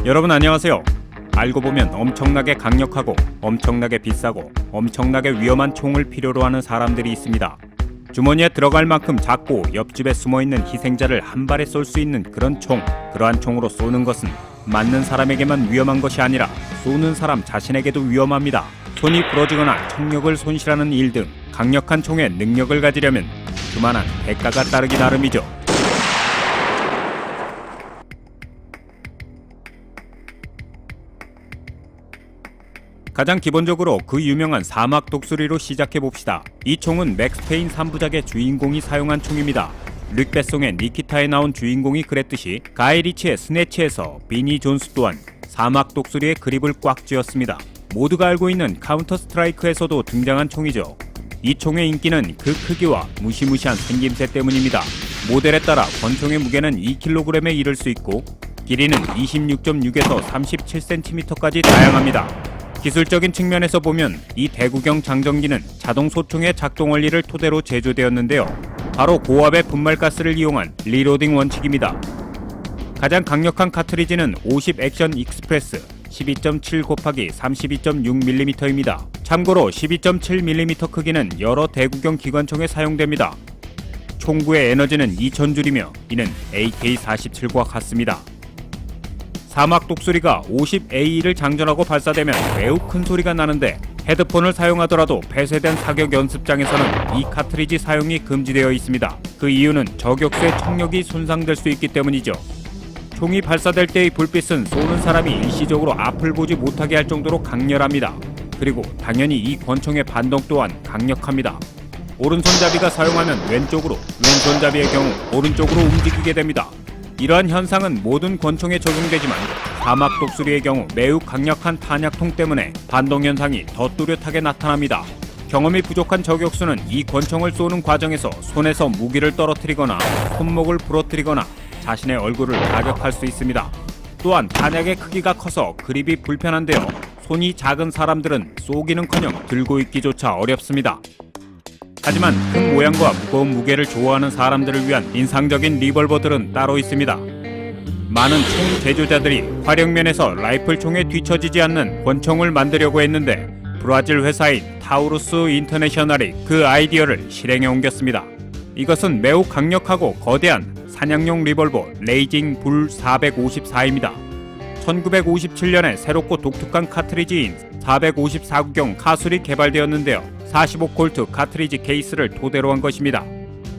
여러분 안녕하세요. 알고 보면 엄청나게 강력하고 엄청나게 비싸고 엄청나게 위험한 총을 필요로 하는 사람들이 있습니다. 주머니에 들어갈 만큼 작고 옆집에 숨어있는 희생자를 한 발에 쏠 수 있는 그런 총, 그러한 총으로 쏘는 것은 맞는 사람에게만 위험한 것이 아니라 쏘는 사람 자신에게도 위험합니다. 손이 부러지거나 청력을 손실하는 일 등 강력한 총의 능력을 가지려면 그만한 대가가 따르기 나름이죠. 가장 기본적으로 그 유명한 사막 독수리로 시작해봅시다. 이 총은 맥스 페인 3부작의 주인공이 사용한 총입니다. 릭 베송의 니키타에 나온 주인공이 그랬듯이 가이 리치의 스네치에서 비니 존스 또한 사막 독수리의 그립을 꽉 쥐었습니다. 모두가 알고 있는 카운터 스트라이크에서도 등장한 총이죠. 이 총의 인기는 그 크기와 무시무시한 생김새 때문입니다. 모델에 따라 권총의 무게는 2kg에 이를 수 있고 길이는 26.6에서 37cm까지 다양합니다. 기술적인 측면에서 보면 이 대구경 장전기는 자동 소총의 작동 원리를 토대로 제조되었는데요. 바로 고압의 분말가스를 이용한 리로딩 원칙입니다. 가장 강력한 카트리지는 50 액션 익스프레스 12.7 곱하기 32.6mm입니다. 참고로 12.7mm 크기는 여러 대구경 기관총에 사용됩니다. 총구의 에너지는 2000줄이며 이는 AK-47과 같습니다. 사막 독수리가 50AE를 장전하고 발사되면 매우 큰 소리가 나는데 헤드폰을 사용하더라도 폐쇄된 사격 연습장에서는 이 카트리지 사용이 금지되어 있습니다. 그 이유는 저격수의 청력이 손상될 수 있기 때문이죠. 총이 발사될 때의 불빛은 쏘는 사람이 일시적으로 앞을 보지 못하게 할 정도로 강렬합니다. 그리고 당연히 이 권총의 반동 또한 강력합니다. 오른손잡이가 사용하면 왼쪽으로, 왼손잡이의 경우 오른쪽으로 움직이게 됩니다. 이러한 현상은 모든 권총에 적용되지만 사막 독수리의 경우 매우 강력한 탄약통 때문에 반동 현상이 더 뚜렷하게 나타납니다. 경험이 부족한 저격수는 이 권총을 쏘는 과정에서 손에서 무기를 떨어뜨리거나 손목을 부러뜨리거나 자신의 얼굴을 타격할 수 있습니다. 또한 탄약의 크기가 커서 그립이 불편한데요. 손이 작은 사람들은 쏘기는커녕 들고 있기조차 어렵습니다. 하지만 큰 모양과 무거운 무게를 좋아하는 사람들을 위한 인상적인 리볼버들은 따로 있습니다. 많은 총 제조자들이 활용면에서 라이플총에 뒤처지지 않는 권총을 만들려고 했는데 브라질 회사인 타우루스 인터내셔널이 그 아이디어를 실행에 옮겼습니다. 이것은 매우 강력하고 거대한 사냥용 리볼버 레이징 불 454입니다. 1957년에 새롭고 독특한 카트리지인 454구경 카술이 개발되었는데요. 45콜트 카트리지 케이스를 토대로 한 것입니다.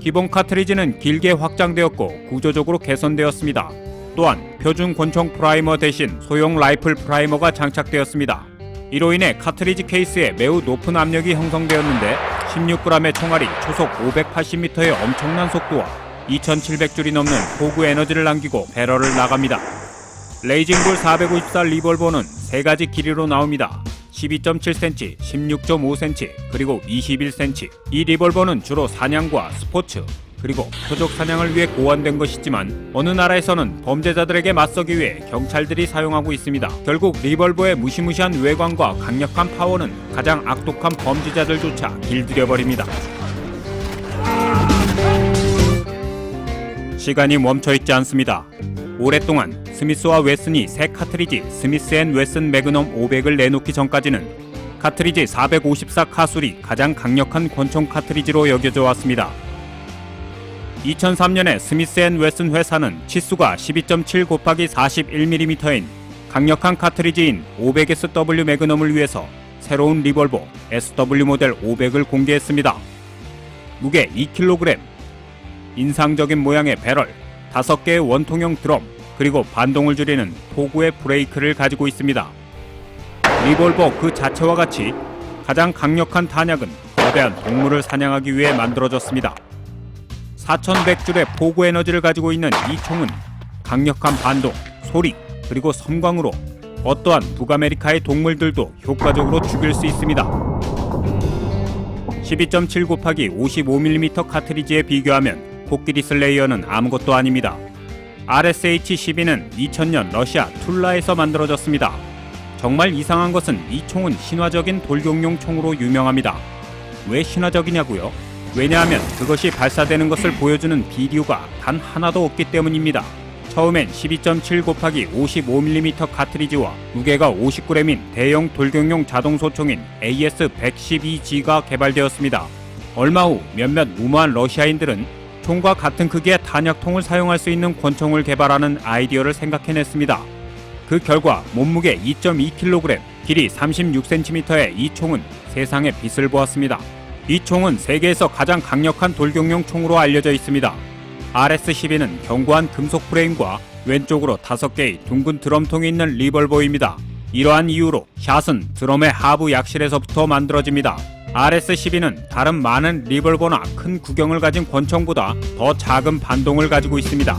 기본 카트리지는 길게 확장되었고 구조적으로 개선되었습니다. 또한 표준 권총 프라이머 대신 소형 라이플 프라이머가 장착되었습니다. 이로 인해 카트리지 케이스에 매우 높은 압력이 형성되었는데 16g의 총알이 초속 580m의 엄청난 속도와 2700줄이 넘는 포구 에너지를 남기고 배럴을 나갑니다. 레이징불 454 리볼버는 3가지 길이로 나옵니다. 12.7cm, 16.5cm, 그리고 21cm. 이 리볼버는 주로 사냥과 스포츠, 그리고 표적 사냥을 위해 고안된 것이지만 어느 나라에서는 범죄자들에게 맞서기 위해 경찰들이 사용하고 있습니다. 결국 리볼버의 무시무시한 외관과 강력한 파워는 가장 악독한 범죄자들조차 길들여버립니다. 시간이 멈춰있지 않습니다. 오랫동안 스미스와 웨슨이 새 카트리지 스미스 앤 웨슨 매그넘 500을 내놓기 전까지는 카트리지 454 카술이 가장 강력한 권총 카트리지로 여겨져 왔습니다. 2003년에 스미스 앤 웨슨 회사는 치수가 12.7 곱하기 41mm인 강력한 카트리지인 500SW 매그넘을 위해서 새로운 리볼버 SW 모델 500을 공개했습니다. 무게 2kg, 인상적인 모양의 배럴, 5개의 원통형 드럼, 그리고 반동을 줄이는 포구의 브레이크를 가지고 있습니다. 리볼버 그 자체와 같이 가장 강력한 탄약은 거대한 동물을 사냥하기 위해 만들어졌습니다. 4100줄의 포구 에너지를 가지고 있는 이 총은 강력한 반동, 소리, 그리고 섬광으로 어떠한 북아메리카의 동물들도 효과적으로 죽일 수 있습니다. 12.7 곱하기 55mm 카트리지에 비교하면 코끼리 슬레이어는 아무것도 아닙니다. RSH-12는 2000년 러시아 툴라에서 만들어졌습니다. 정말 이상한 것은 이 총은 신화적인 돌격용 총으로 유명합니다. 왜 신화적이냐고요? 왜냐하면 그것이 발사되는 것을 보여주는 비디오가 단 하나도 없기 때문입니다. 처음엔 12.7 곱하기 55mm 카트리지와 무게가 50g인 대형 돌격용 자동소총인 AS-112G가 개발되었습니다. 얼마 후 몇몇 무모한 러시아인들은 총과 같은 크기의 탄약통을 사용할 수 있는 권총을 개발하는 아이디어를 생각해냈습니다. 그 결과 몸무게 2.2kg, 길이 36cm의 이 총은 세상의 빛을 보았습니다. 이 총은 세계에서 가장 강력한 돌격용 총으로 알려져 있습니다. RS-12는 견고한 금속 프레임과 왼쪽으로 5개의 둥근 드럼통이 있는 리볼버입니다. 이러한 이유로 샷은 드럼의 하부 약실에서부터 만들어집니다. RS-12는 다른 많은 리볼버나 큰 구경을 가진 권총보다 더 작은 반동을 가지고 있습니다.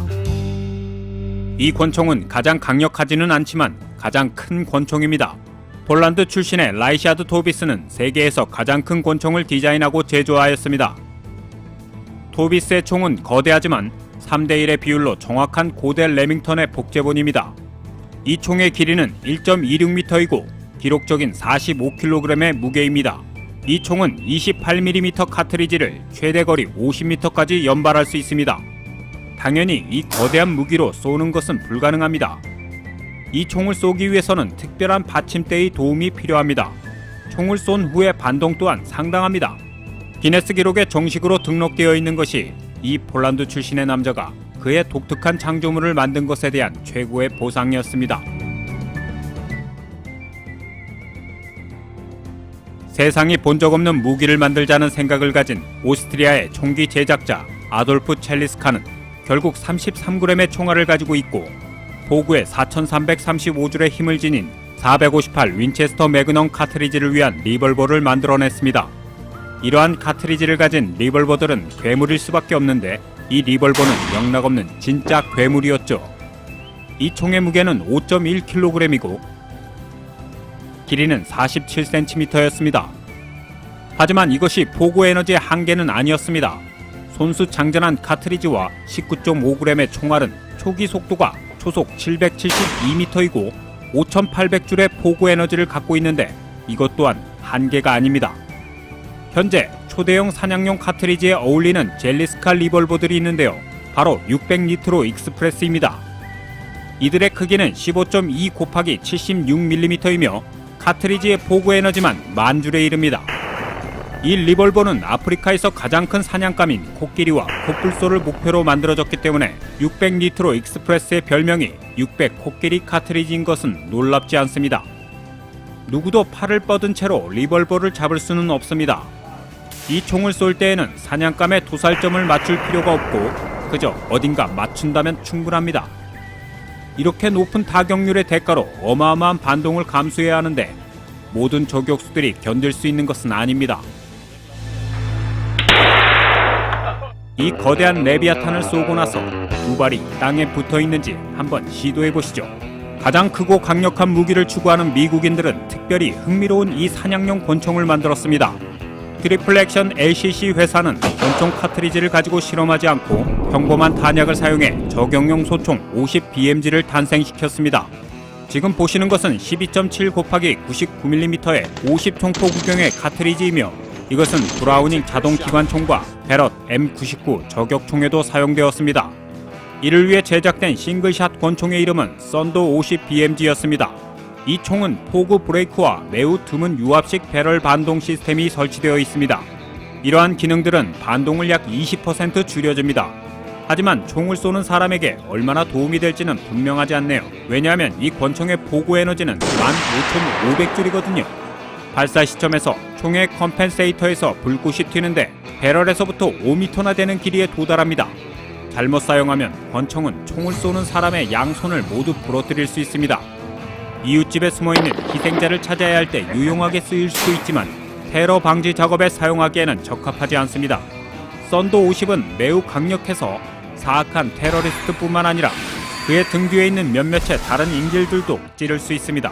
이 권총은 가장 강력하지는 않지만 가장 큰 권총입니다. 폴란드 출신의 라이샤드 토비스는 세계에서 가장 큰 권총을 디자인하고 제조하였습니다. 토비스의 총은 거대하지만 3대1의 비율로 정확한 고대 레밍턴의 복제본입니다. 이 총의 길이는 1.26m이고 기록적인 45kg의 무게입니다. 이 총은 28mm 카트리지를 최대 거리 50m까지 연발할 수 있습니다. 당연히 이 거대한 무기로 쏘는 것은 불가능합니다. 이 총을 쏘기 위해서는 특별한 받침대의 도움이 필요합니다. 총을 쏜 후의 반동 또한 상당합니다. 기네스 기록에 정식으로 등록되어 있는 것이 이 폴란드 출신의 남자가 그의 독특한 창조물을 만든 것에 대한 최고의 보상이었습니다. 세상이 본 적 없는 무기를 만들자는 생각을 가진 오스트리아의 총기 제작자 아돌프 첼리스카는 결국 33g의 총알을 가지고 있고 보구에 4335줄의 힘을 지닌 458 윈체스터 매그넘 카트리지를 위한 리볼버를 만들어냈습니다. 이러한 카트리지를 가진 리볼버들은 괴물일 수밖에 없는데 이 리볼버는 영락없는 진짜 괴물이었죠. 이 총의 무게는 5.1kg이고 길이는 47cm였습니다. 하지만 이것이 포구 에너지의 한계는 아니었습니다. 손수 장전한 카트리지와 19.5g의 총알은 초기 속도가 초속 772m이고 5800줄의 포구 에너지를 갖고 있는데 이것 또한 한계가 아닙니다. 현재 초대형 사냥용 카트리지에 어울리는 젤리스카 리볼버들이 있는데요. 바로 600니트로 익스프레스입니다. 이들의 크기는 15.2 곱하기 76mm이며 카트리지의 포구 에너지만 10,000줄에 이릅니다. 이 리볼버는 아프리카에서 가장 큰 사냥감인 코끼리와 코뿔소를 목표로 만들어졌기 때문에 600니트로 익스프레스의 별명이 600 코끼리 카트리지인 것은 놀랍지 않습니다. 누구도 팔을 뻗은 채로 리볼버를 잡을 수는 없습니다. 이 총을 쏠 때에는 사냥감의 도살점을 맞출 필요가 없고 그저 어딘가 맞춘다면 충분합니다. 이렇게 높은 타격률의 대가로 어마어마한 반동을 감수해야 하는데 모든 저격수들이 견딜 수 있는 것은 아닙니다. 이 거대한 레비아탄을 쏘고 나서 두 발이 땅에 붙어 있는지 한번 시도해 보시죠. 가장 크고 강력한 무기를 추구하는 미국인들은 특별히 흥미로운 이 사냥용 권총을 만들었습니다. 트리플 액션 LCC 회사는 권총 카트리지를 가지고 실험하지 않고 평범한 탄약을 사용해 저격용 소총 50BMG를 탄생시켰습니다. 지금 보시는 것은 12.7 곱하기 99mm의 50총포 구경의 카트리지이며 이것은 브라우닝 자동 기관총과 베럿 M99 저격총에도 사용되었습니다. 이를 위해 제작된 싱글샷 권총의 이름은 썬더 50BMG였습니다. 이 총은 포그 브레이크와 매우 드문 유압식 배럴 반동 시스템이 설치되어 있습니다. 이러한 기능들은 반동을 약 20% 줄여줍니다. 하지만 총을 쏘는 사람에게 얼마나 도움이 될지는 분명하지 않네요. 왜냐하면 이 권총의 포구 에너지는 15,500줄이거든요. 발사 시점에서 총의 컴펜세이터에서 불꽃이 튀는데 배럴에서부터 5m나 되는 길이에 도달합니다. 잘못 사용하면 권총은 총을 쏘는 사람의 양손을 모두 부러뜨릴 수 있습니다. 이웃집에 숨어있는 희생자를 찾아야 할 때 유용하게 쓰일 수도 있지만 테러 방지 작업에 사용하기에는 적합하지 않습니다. 썬더 50은 매우 강력해서 사악한 테러리스트뿐만 아니라 그의 등 뒤에 있는 몇몇의 다른 인질들도 찌를 수 있습니다.